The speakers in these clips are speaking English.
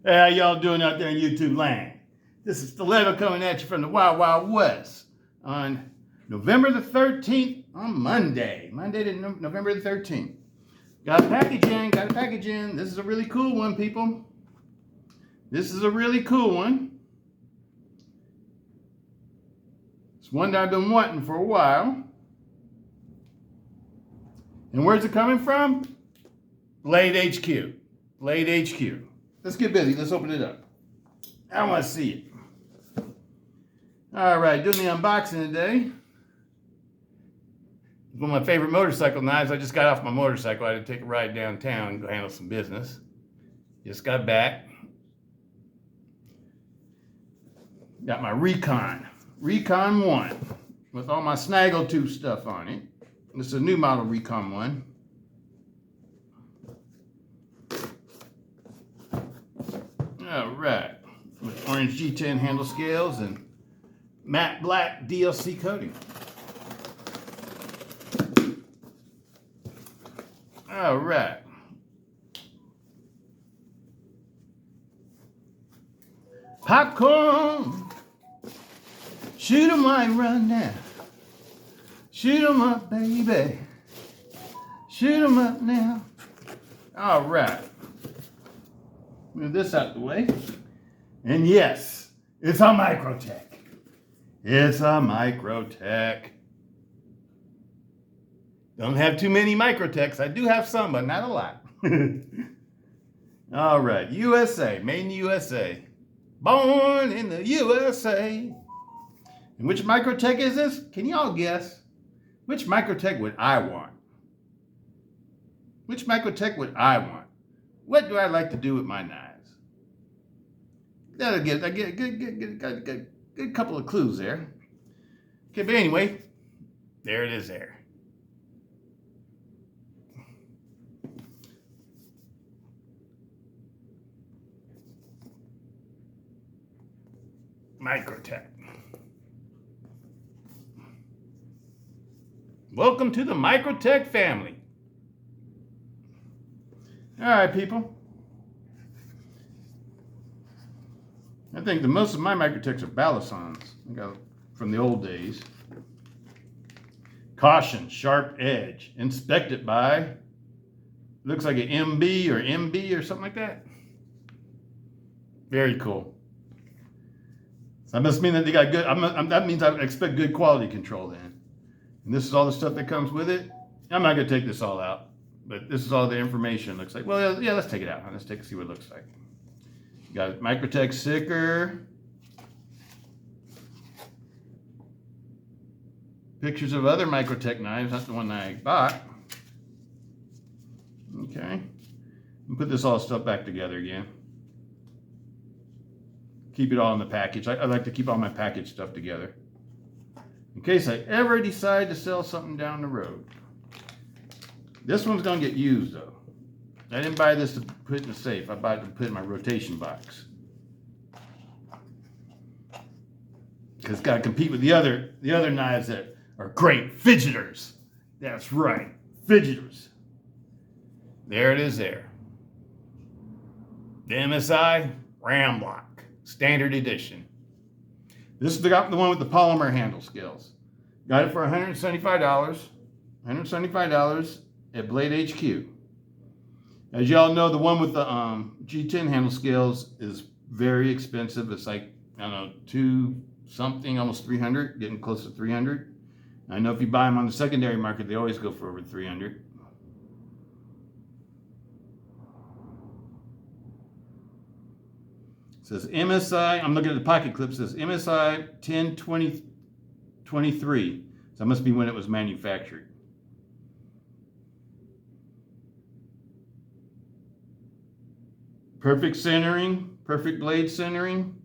Hey, how y'all doing out there in YouTube land? This is Stiletto coming at you from the Wild Wild West on November the 13th on Monday. Monday to November the 13th. Got a package in. This is a really cool one, people. This is a really cool one. It's one that I've been wanting for a while. And where's it coming from? Blade HQ. Blade HQ. Let's get busy. Let's open it up. I want to see it. All right, doing the unboxing today. One of my favorite motorcycle knives. I just got off my motorcycle. I had to take a ride downtown and go handle some business. Just got back. Got my Recon 1 with all my Snaggletooth stuff on it. This is a new model Recon 1. All right, with orange G10 handle scales and matte black DLC coating. All right. Popcorn. Shoot 'em while you run now. Shoot 'em up, baby. Shoot 'em up now. All right. Move this out the way. And yes, it's a Microtech. It's a Microtech. Don't have too many Microtechs. I do have some, but not a lot. All right, USA, made in the USA. Born in the USA. And which Microtech is this? Can y'all guess? Which Microtech would I want? Which Microtech would I want? What do I like to do with my knives? I get a good couple of clues there. Okay, but anyway, there it is there. Microtech. Welcome to the Microtech family. All right, people. I think the most of my Microtechs are Balisons. I got from the old days. Caution, sharp edge. Inspected by, looks like an MB or MB or something like that. Very cool. So that must mean that they got good, that means I expect good quality control then. And this is all the stuff that comes with it. I'm not gonna take this all out, but this is all the information. It looks like, well, yeah, let's take it out. Let's see what it looks like. You got a Microtech sticker. Pictures of other Microtech knives, not the one I bought. Okay. And put this all stuff back together again. Keep it all in the package. I like to keep all my package stuff together in case I ever decide to sell something down the road. This one's gonna get used though. I didn't buy this to put in the safe. I bought it to put in my rotation box. Because it's got to compete with the other knives that are great fidgeters. That's right, fidgeters. There it is there. The MSI Ram-Lok Standard Edition. This is the one with the polymer handle scales. Got it for $175. $175 at Blade HQ. As y'all know, the one with the G10 handle scales is very expensive. It's like, I don't know, $2 something, almost $300, getting close to $300. I know if you buy them on the secondary market, they always go for over $300. It says MSI, I'm looking at the pocket clip, it says MSI 102023. So that must be when it was manufactured. Perfect centering, perfect blade centering.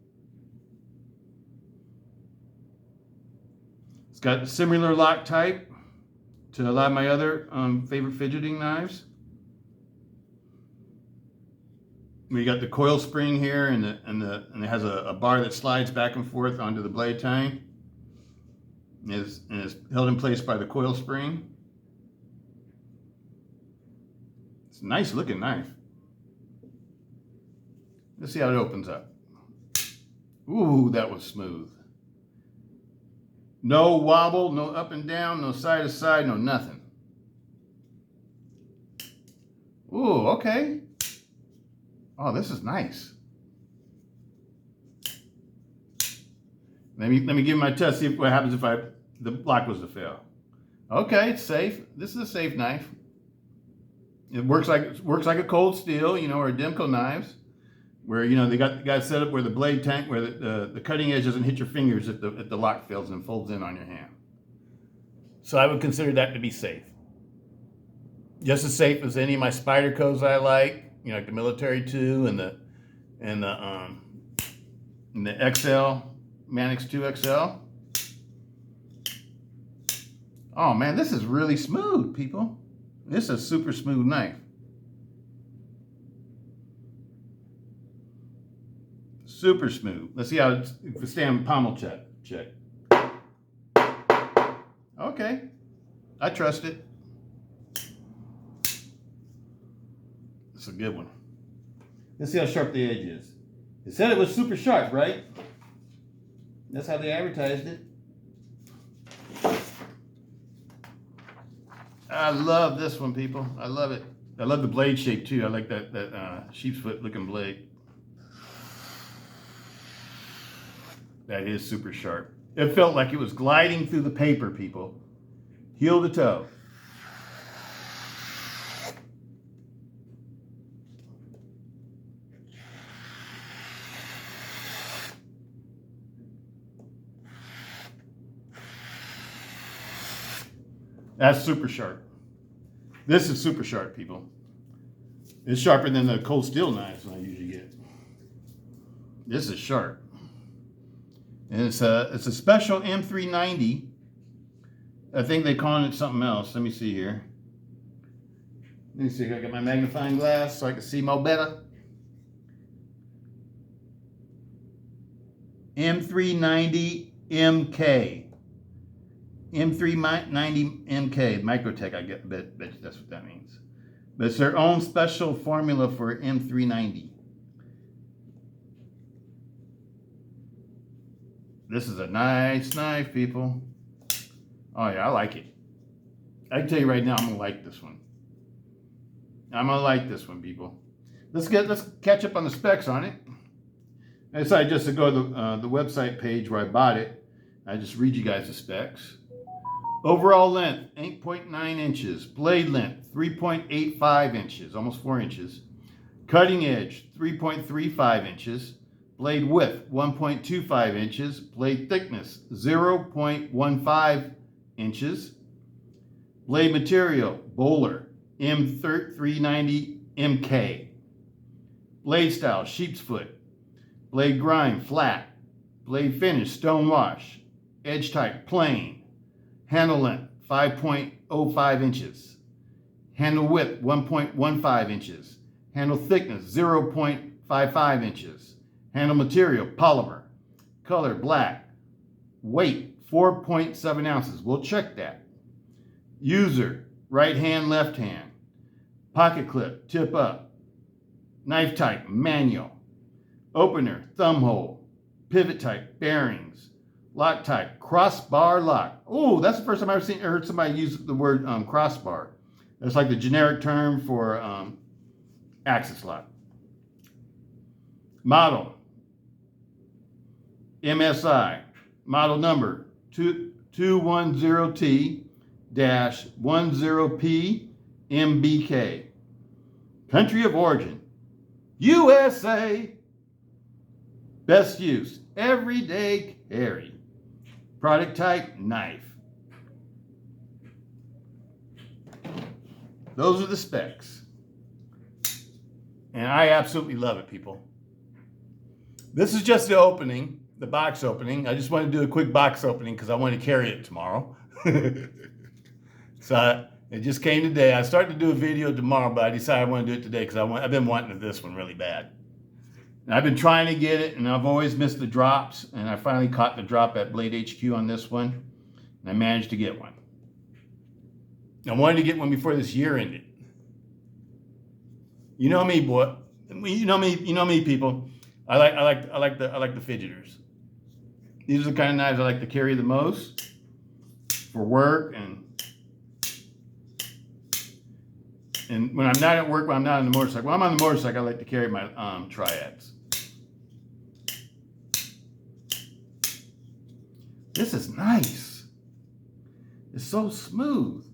It's got a similar lock type to a lot of my other favorite fidgeting knives. We got the coil spring here, and it has a bar that slides back and forth onto the blade tine. And is held in place by the coil spring. It's a nice looking knife. Let's see how it opens up. Ooh, that was smooth. No wobble, no up and down, no side to side, no nothing. Ooh, okay. Oh, this is nice. Let me give my test, see what happens if the block was to fail. Okay, it's safe. This is a safe knife. It works like a cold steel, you know, or Demco knives, where you know they got set up where the blade tank, where the cutting edge doesn't hit your fingers if the lock fails and folds in on your hand. So I would consider that to be safe. Just as safe as any of my spider codes I like, you know, like the Military 2 and the XL, Manix 2 XL. Oh man, this is really smooth, people. This is a super smooth knife. Super smooth. Let's see how it's stand pommel check. Okay, I trust it. It's a good one. Let's see how sharp the edge is. It said it was super sharp, right? That's how they advertised it. I love this one, people. I love it. I love the blade shape too. I like that sheep's foot looking blade. That is super sharp. It felt like it was gliding through the paper, people. Heel to toe. That's super sharp. This is super sharp, people. It's sharper than the cold steel knives I usually get. This is sharp. And it's a special M390. I think they're calling it something else. Let me see here. Let me see if I get my magnifying glass so I can see more better. M390 MK. M390 MK, Microtech, I bet that's what that means. But it's their own special formula for M390. This is a nice knife, people. Oh yeah, I like it. I can tell you right now, I'm gonna like this one. I'm gonna like this one, people. Let's catch up on the specs on it. I decided just to go to the website page where I bought it. I just read you guys the specs. Overall length, 8.9 inches. Blade length, 3.85 inches, almost 4 inches. Cutting edge, 3.35 inches. Blade width, 1.25 inches. Blade thickness, 0.15 inches. Blade material, Bowler, M390 MK. Blade style, sheep's foot. Blade grind, flat. Blade finish, stone wash. Edge type, plain. Handle length, 5.05 inches. Handle width, 1.15 inches. Handle thickness, 0.55 inches. Handle material, polymer. Color, black. Weight, 4.7 ounces. We'll check that. User, right hand, left hand. Pocket clip, tip up. Knife type, manual. Opener, thumb hole. Pivot type, bearings. Lock type, crossbar lock. Oh, that's the first time I've heard somebody use the word crossbar. That's like the generic term for axis lock. Model, MSI, model number 210T-10P MBK. Country of origin, U.S.A. Best use, everyday carry. Product type, knife. Those are the specs. And I absolutely love it, people. This is just the opening, the box opening. I just want to do a quick box opening because I want to carry it tomorrow. So it just came today. I started to do a video tomorrow, but I decided I want to do it today because I've been wanting this one really bad. And I've been trying to get it, and I've always missed the drops, and I finally caught the drop at Blade HQ on this one, and I managed to get one. I wanted to get one before this year ended. You know me, boy. You know me, people. I like the fidgeters. These are the kind of knives I like to carry the most for work and when I'm not at work, when I'm not on the motorcycle. When I'm on the motorcycle, I like to carry my triads. This is nice. It's so smooth.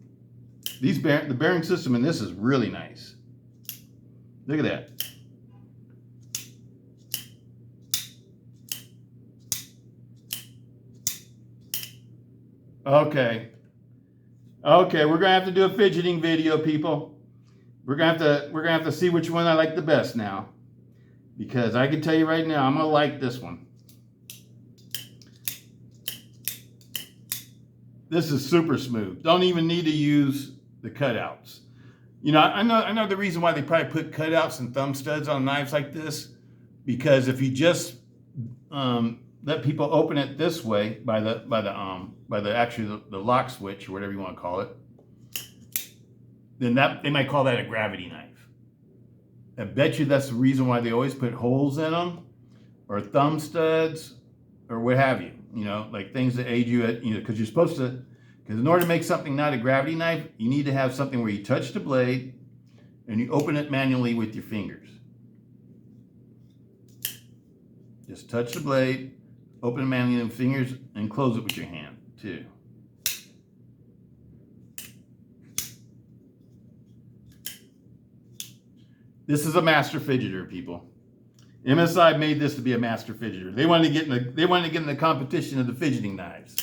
The bearing system in this is really nice. Look at that. Okay, we're gonna have to do a fidgeting video, people. We're gonna have to see which one I like the best now, because I can tell you right now, I'm gonna like this one. This is super smooth. Don't even need to use the cutouts. You know, I know the reason why they probably put cutouts and thumb studs on knives like this, because if you just let people open it this way by the lock switch or whatever you want to call it, then they might call that a gravity knife. I bet you that's the reason why they always put holes in them, or thumb studs, or what have you. You know, like things that aid you at, because you're supposed to. Because in order to make something not a gravity knife, you need to have something where you touch the blade and you open it manually with your fingers. Just touch the blade, open it manually with fingers, and close it with your hand too. This is a master fidgeter, people. MSI made this to be a master fidgeter. They wanted to get in the competition of the fidgeting knives.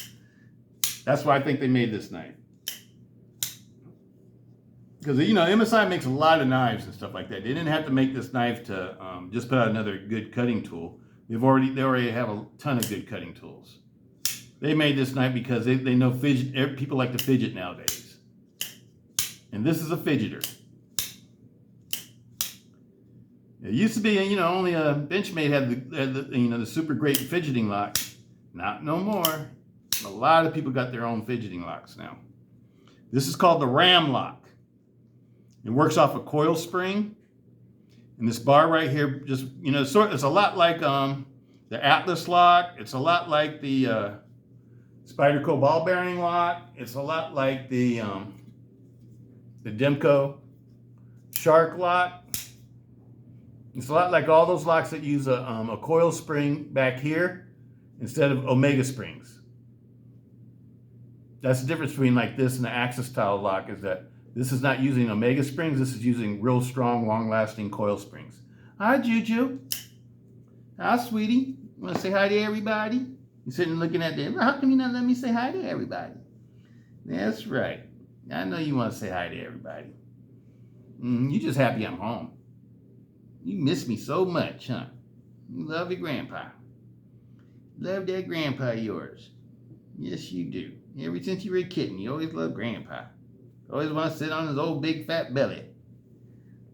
That's why I think they made this knife. Because, MSI makes a lot of knives and stuff like that. They didn't have to make this knife to just put out another good cutting tool. They already have a ton of good cutting tools. They made this knife because they know people like to fidget nowadays. And this is a fidgeter. It used to be, only a Benchmade had the super great fidgeting lock. Not no more. A lot of people got their own fidgeting locks now. This is called the Ram-Lok. It works off a coil spring. And this bar right here, just, it's a lot like the Atlas lock. It's a lot like the Spyderco ball bearing lock. It's a lot like the Demco shark lock. It's a lot like all those locks that use a coil spring back here instead of Omega springs. That's the difference between like this and the Axis style lock, is that this is not using Omega springs. This is using real strong, long-lasting coil springs. Hi, Juju. Hi, sweetie. You want to say hi to everybody? You're sitting looking at them. How come you not let me say hi to everybody? That's right. I know you want to say hi to everybody. You're just happy I'm home. You miss me so much, huh? You love your grandpa. Love that grandpa of yours. Yes, you do. Ever since you were a kitten, you always loved grandpa. Always want to sit on his old big fat belly.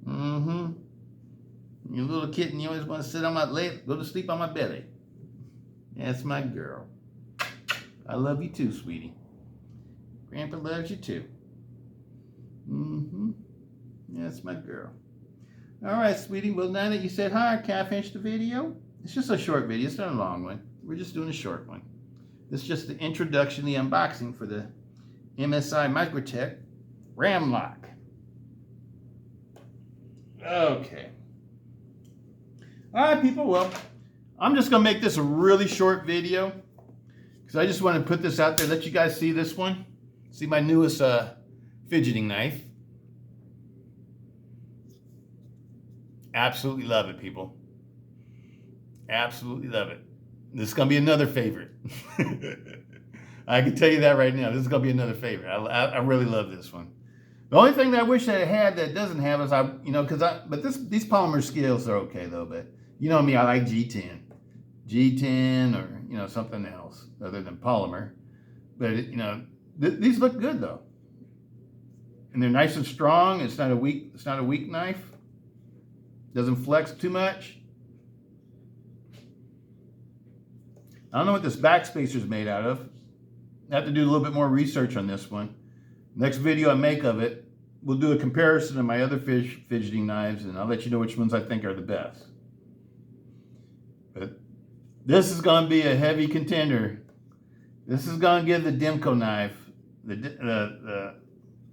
Your little kitten, you always want to sit on my leg, go to sleep on my belly. That's my girl. I love you too, sweetie. Grandpa loves you too. That's my girl. All right, sweetie. Well, now that you said hi, can I finish the video? It's just a short video. It's not a long one. We're just doing a short one. This is just the introduction, the unboxing for the MSI Microtech Ram-Lok. Okay. All right, people. Well, I'm just going to make this a really short video because I just want to put this out there, let you guys see this one. See my newest fidgeting knife. Absolutely love it, people. Absolutely love it. This is going to be another favorite. I can tell you that right now. This is going to be another favorite. I really love this one. The only thing that I wish I had that doesn't have is these polymer scales are okay though, but you know me, I like G10. G10 or, something else other than polymer. But, these look good though. And they're nice and strong. It's not a weak knife. Doesn't flex too much. I don't know what this backspacer is made out of. I have to do a little bit more research on this one. Next video I make of it, we'll do a comparison of my other fidgeting knives, and I'll let you know which ones I think are the best. But this is going to be a heavy contender. This is going to give the Demko knife, the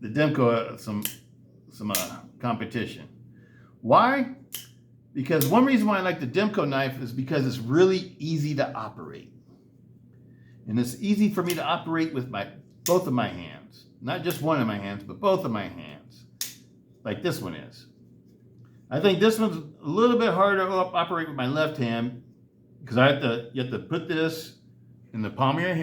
Demko some competition. Why? Because one reason why I like the Demko knife is because it's really easy to operate. And it's easy for me to operate with both of my hands. Not just one of my hands, but both of my hands. Like this one is. I think this one's a little bit harder to operate with my left hand because you have to put this in the palm of your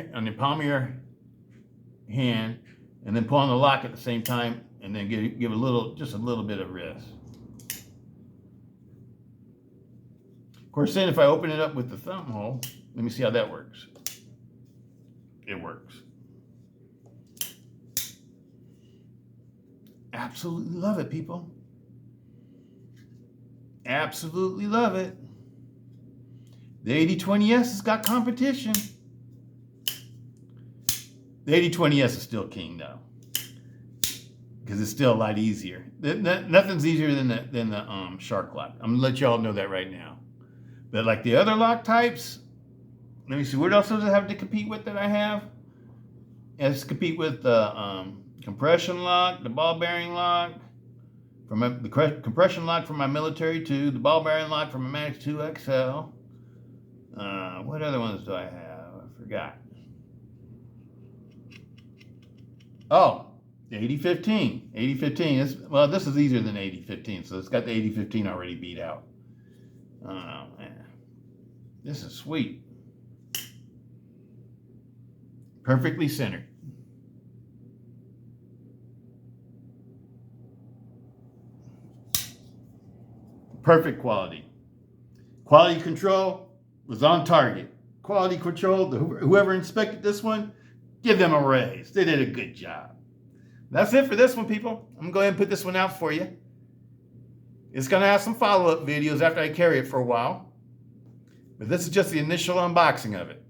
hand and then pull on the lock at the same time and then give just a little bit of rest. Of course, then if I open it up with the thumb hole, let me see how that works. It works. Absolutely love it, people. Absolutely love it. The 8020S has got competition. The 8020S is still king, though, because it's still a lot easier. Nothing's easier than the shark lock. I'm gonna let y'all know that right now. But like the other lock types, let me see, what else does it have to compete with that I have? It has to compete with the compression lock, the ball bearing lock, the compression lock from my military 2, the ball bearing lock from my Max 2 XL. What other ones do I have? I forgot. Oh, the 8015. 8015 well, this is easier than 8015, so it's got the 8015 already beat out. Oh man, this is sweet. Perfectly centered. Perfect quality. Quality control was on target. Quality control, whoever inspected this one, give them a raise. They did a good job. That's it for this one, people. I'm going to go ahead and put this one out for you. It's going to have some follow-up videos after I carry it for a while. But this is just the initial unboxing of it.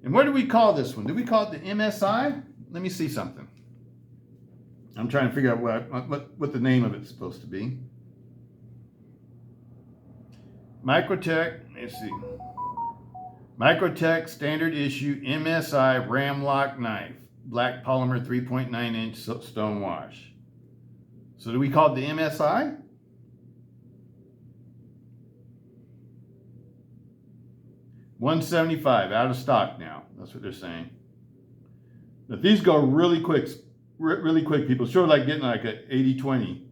And what do we call this one? Do we call it the MSI? Let me see something. I'm trying to figure out what the name of it's supposed to be. Microtech, let's see. Microtech standard issue MSI Ram-Lok knife. Black polymer 3.9 inch stone wash. So do we call it the MSI? $175 out of stock now. That's what they're saying. But these go really quick, people. Sort of like getting like an 8020.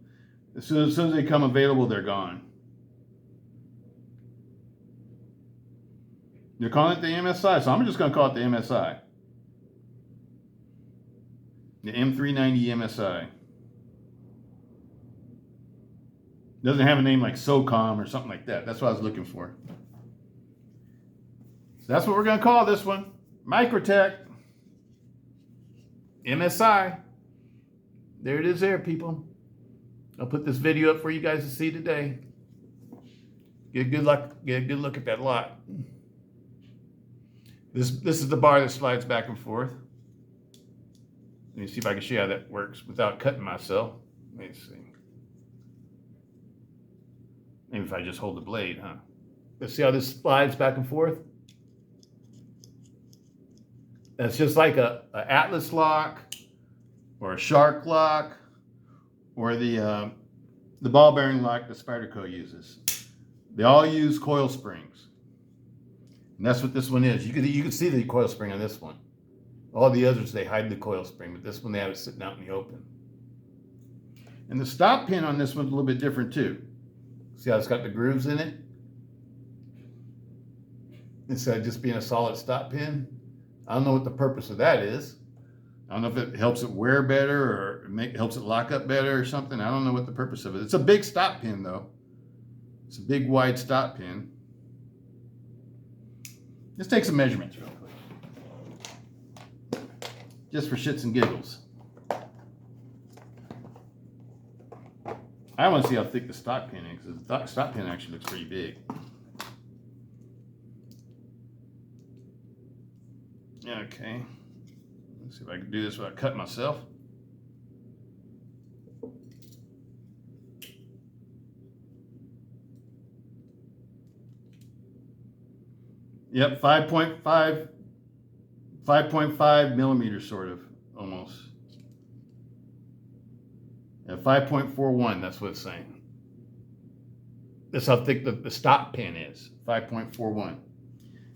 As soon as they come available, they're gone. They're calling it the MSI, so I'm just going to call it the MSI. The M390 MSI. Doesn't have a name like SOCOM or something like that. That's what I was looking for. So that's what we're going to call this one. Microtech. MSI. There it is there, people. I'll put this video up for you guys to see today. Get a good look at that lot. This is the bar that slides back and forth. Let me see if I can show you how that works without cutting myself. Let me see. Maybe if I just hold the blade, huh? Let's see how this slides back and forth. That's just like a Atlas lock or a shark lock or the ball bearing lock that Spyderco uses. They all use coil springs. And that's what this one is. You can see the coil spring on this one. All the others, they hide the coil spring, but this one, they have it sitting out in the open. And the stop pin on this one's a little bit different too. See how it's got the grooves in it? Instead of just being a solid stop pin. I don't know what the purpose of that is. I don't know if it helps it wear better or helps it lock up better or something. I don't know what the purpose of it is. It's a big stop pin though. It's a big wide stop pin. Let's take some measurements real quick. Just for shits and giggles. I want to see how thick the stock pin is, because the stock pin actually looks pretty big. Okay. Let's see if I can do this without cutting myself. Yep, 5.5 millimeters, sort of, almost. Yeah, 5.41, that's what it's saying. That's how thick the stop pin is, 5.41.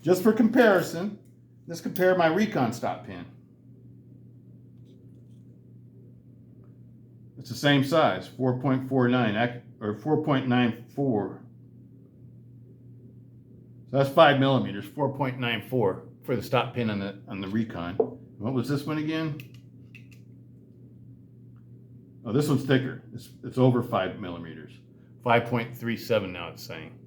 Just for comparison, let's compare my Recon stop pin. It's the same size, 4.49 or 4.94. So that's 5 millimeters, 4.94 for the stop pin on the Recon. What was this one again? Oh, this one's thicker. It's over 5 millimeters. 5.37 now it's saying.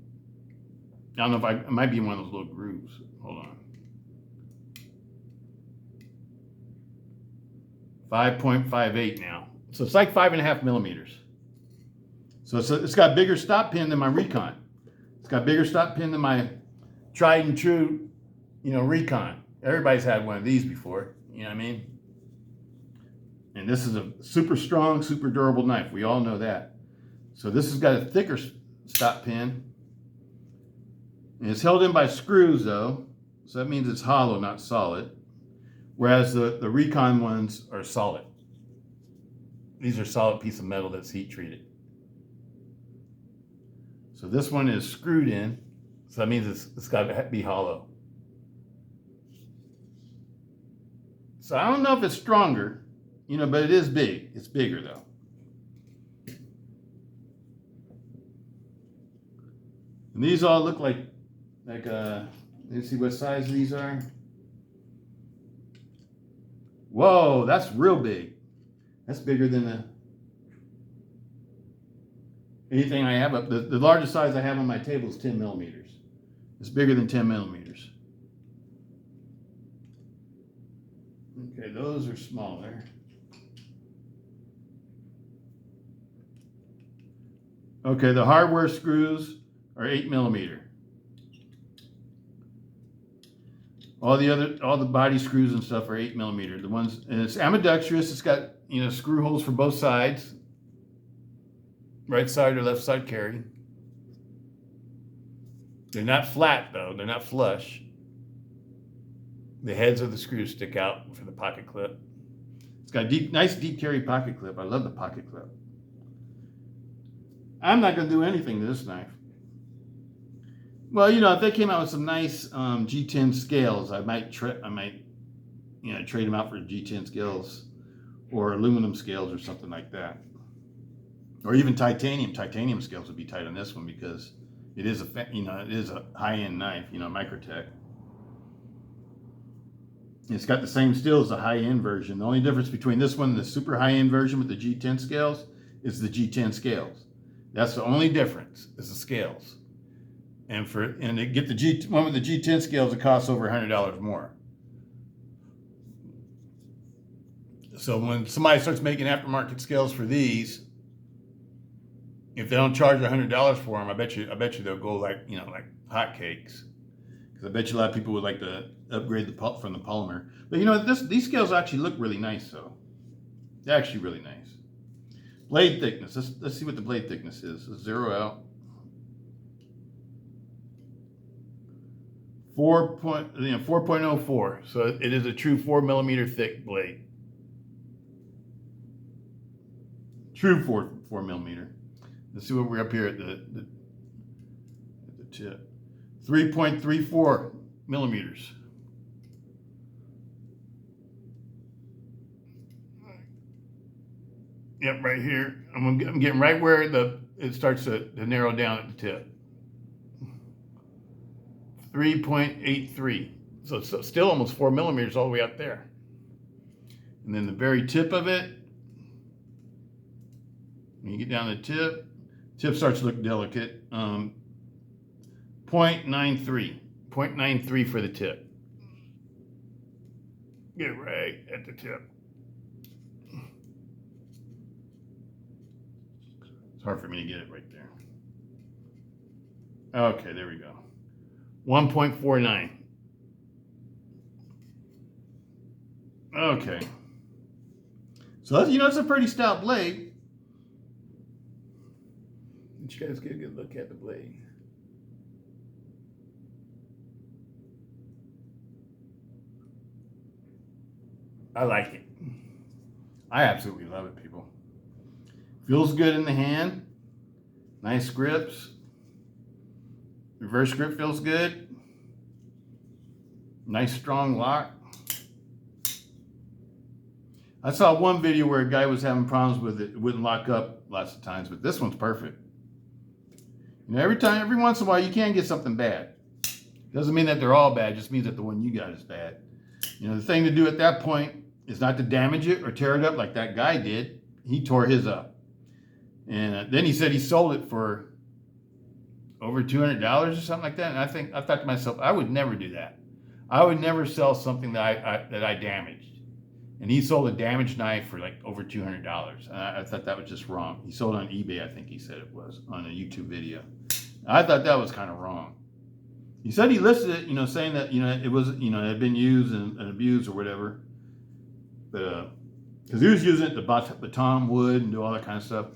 I don't know if it might be one of those little grooves. Hold on. 5.58 now. So it's like 5.5 millimeters. So it's got a bigger stop pin than my Recon. It's got a bigger stop pin than my tried and true, Recon. Everybody's had one of these before, you know what I mean? And this is a super strong, super durable knife. We all know that. So this has got a thicker stop pin. And it's held in by screws though. So that means it's hollow, not solid. Whereas the Recon ones are solid. These are solid piece of metal that's heat treated. So this one is screwed in. So that means it's got to be hollow. So I don't know if it's stronger, but it is big. It's bigger though. And these all look like let's see what size these are. Whoa, that's real big. That's bigger than anything I have up. The largest size I have on my table is 10 millimeters. It's bigger than 10 millimeters. Okay, those are smaller. Okay, the hardware screws are 8 millimeter. All the body screws and stuff are 8 millimeter. The ones, and it's ambidextrous. It's got screw holes for both sides, right side or left side carry. They're not flat though. They're not flush. The heads of the screws stick out for the pocket clip. It's got a nice deep carry pocket clip. I love the pocket clip. I'm not going to do anything to this knife. Well, if they came out with some nice G10 scales, I might trade them out for G10 scales or aluminum scales or something like that. Or even titanium. Titanium scales would be tight on this one because it is a high-end knife, Microtech. It's got the same steel as the high-end version. The only difference between this one and the super high-end version with the G10 scales is the G10 scales. That's the only difference, is the scales. And to get the one with the G10 scales, it costs over $100 more. So when somebody starts making aftermarket scales for these, if they don't charge $100 for them, I bet you they'll go like hotcakes. Because I bet you a lot of people would like to upgrade from the polymer. But these scales actually look really nice though. They're actually really nice. Blade thickness. Let's see what the blade thickness is. Let's zero out. 4.04. So it is a true 4 millimeter thick blade. True 4 millimeter. Let's see what we're up here at the tip. 3.34 millimeters. Yep, right here. I'm getting right where it starts to narrow down at the tip. 3.83. So it's still almost 4 millimeters all the way up there. And then the very tip of it, when you get down the tip starts to look delicate. 0.93. 0.93 for the tip. Get right at the tip. It's hard for me to get it right there. Okay, there we go. 1.49. Okay. So, it's a pretty stout blade. Let you guys get a good look at the blade. I like it. I absolutely love it, people. Feels good in the hand. Nice grips. Reverse grip feels good. Nice strong lock. I saw one video where a guy was having problems with it. It wouldn't lock up lots of times, but this one's perfect. Every once in a while, you can get something bad. Doesn't mean that they're all bad. It just means that the one you got is bad. The thing to do at that point is not to damage it or tear it up like that guy did. He tore his up. And then he said he sold it for over $200 or something like that. And I thought to myself, I would never do that. I would never sell something that I damaged. And he sold a damaged knife for like over $200. I thought that was just wrong. He sold it on eBay, I think he said it was, on a YouTube video. I thought that was kind of wrong. He said he listed it, saying that, it was, it had been used and abused or whatever. But, because he was using it to baton wood and do all that kind of stuff.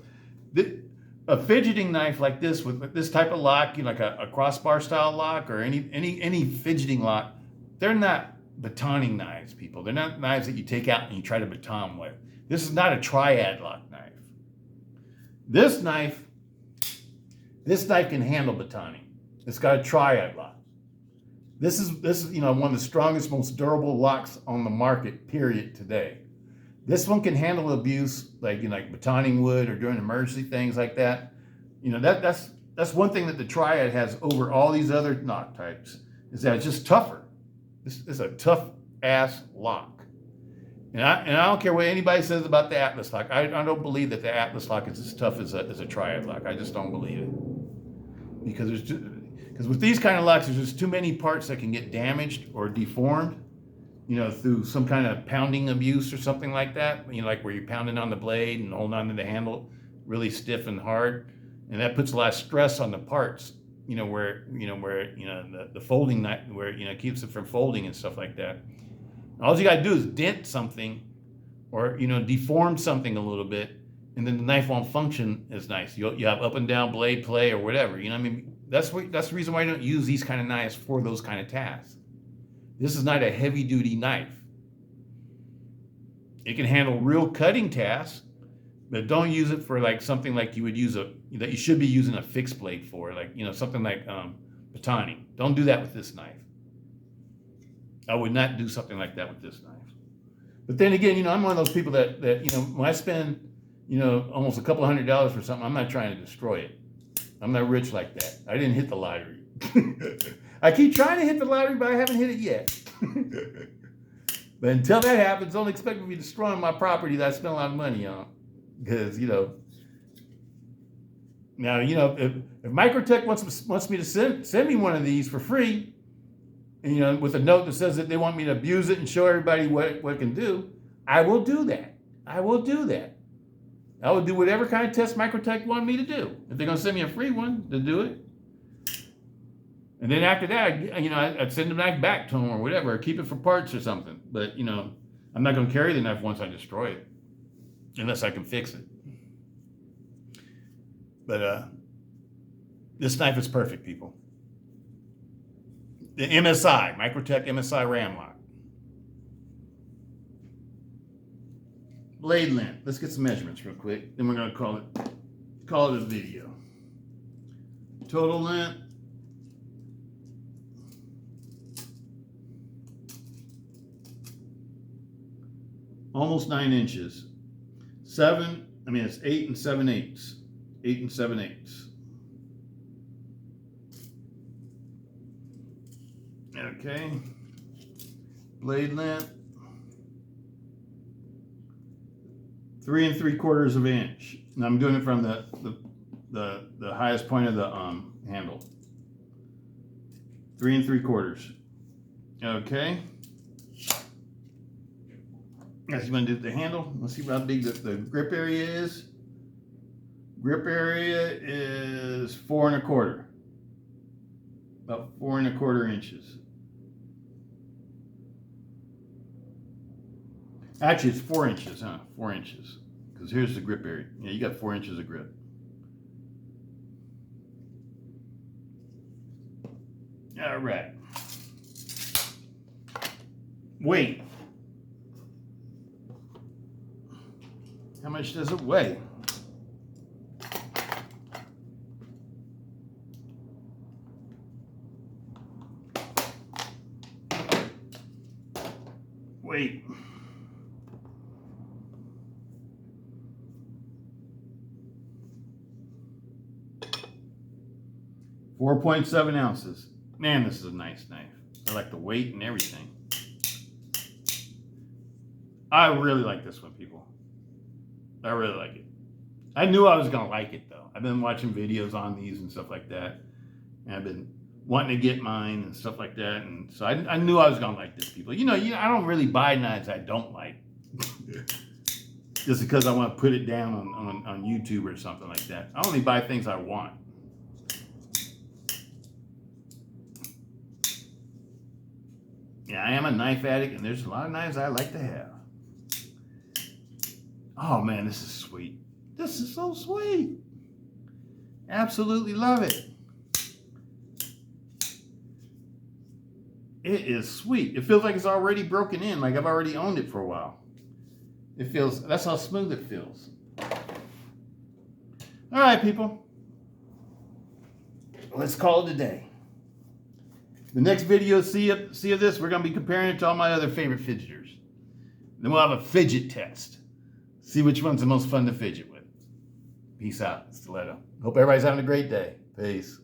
A fidgeting knife like this with this type of lock, like a crossbar style lock or any fidgeting lock, they're not batoning knives, people. They're not knives that you take out and you try to baton with. This is not a triad lock knife. This knife can handle batoning. It's got a triad lock. This is one of the strongest, most durable locks on the market, period, today. This one can handle abuse, like batoning wood or doing emergency things like that. That's one thing that the triad has over all these other lock types, is that it's just tougher. This is a tough ass lock. And I don't care what anybody says about the Atlas lock. I don't believe that the Atlas lock is as tough as a triad lock. I just don't believe it. Because with these kind of locks, there's just too many parts that can get damaged or deformed, through some kind of pounding abuse or something like that. Like where you're pounding on the blade and holding onto the handle really stiff and hard. And that puts a lot of stress on the parts, where the folding knife, where, it keeps it from folding and stuff like that. All you got to do is dent something or, deform something a little bit, and then the knife won't function as nice. You have up and down blade play or whatever. That's the reason why I don't use these kind of knives for those kind of tasks. This is not a heavy duty knife. It can handle real cutting tasks, but don't use it for like something like you would use that you should be using a fixed blade for, like, something like batoning. Don't do that with this knife. I would not do something like that with this knife. But then again, I'm one of those people that when I spend, almost a couple $100 for something, I'm not trying to destroy it. I'm not rich like that. I didn't hit the lottery. I keep trying to hit the lottery, but I haven't hit it yet. But until that happens, don't expect me to be destroying my property that I spent a lot of money on. Because, now, if Microtech wants me to send me one of these for free, and, with a note that says that they want me to abuse it and show everybody what it can do, I will do that. I will do that. I will do whatever kind of test Microtech want me to do. If they're going to send me a free one to do it. And then after that, I'd send the knife back to them or whatever, or keep it for parts or something. But, I'm not going to carry the knife once I destroy it, unless I can fix it. But this knife is perfect, people. The MSI, Microtech MSI Ram-Lok. Blade length. Let's get some measurements real quick. Then we're going to call it a video. Total length. Almost 9 inches. It's 8 and 7/8. 8 and 7/8. Okay. Blade length. 3 3/4 inch. And I'm doing it from the highest point of the handle. 3 3/4. Okay. Next, you want to do the handle. Let's see how big the grip area is. Grip area is 4¼ about 4¼ inches. Actually, it's 4 inches, huh? 4 inches. Because here's the grip area. Yeah, you got 4 inches of grip. All right. Weight. How much does it weigh? Weight. 4.7 ounces. Man, this is a nice knife. I like the weight and everything. I really like this one, people. I really like it. I knew I was going to like it, though. I've been watching videos on these and stuff like that. And I've been wanting to get mine and stuff like that. And so I knew I was going to like this, people. You know, I don't really buy knives I don't like. Just because I want to put it down on YouTube or something like that. I only buy things I want. Yeah, I am a knife addict, and there's a lot of knives I like to have. Oh, man, this is sweet. This is so sweet. Absolutely love it. It is sweet. It feels like it's already broken in, like I've already owned it for a while. It feels, that's how smooth it feels. All right, people. Let's call it a day. The next video, see of this, we're going to be comparing it to all my other favorite fidgeters. Then we'll have a fidget test. See which one's the most fun to fidget with. Peace out, Stiletto. Hope everybody's having a great day. Peace.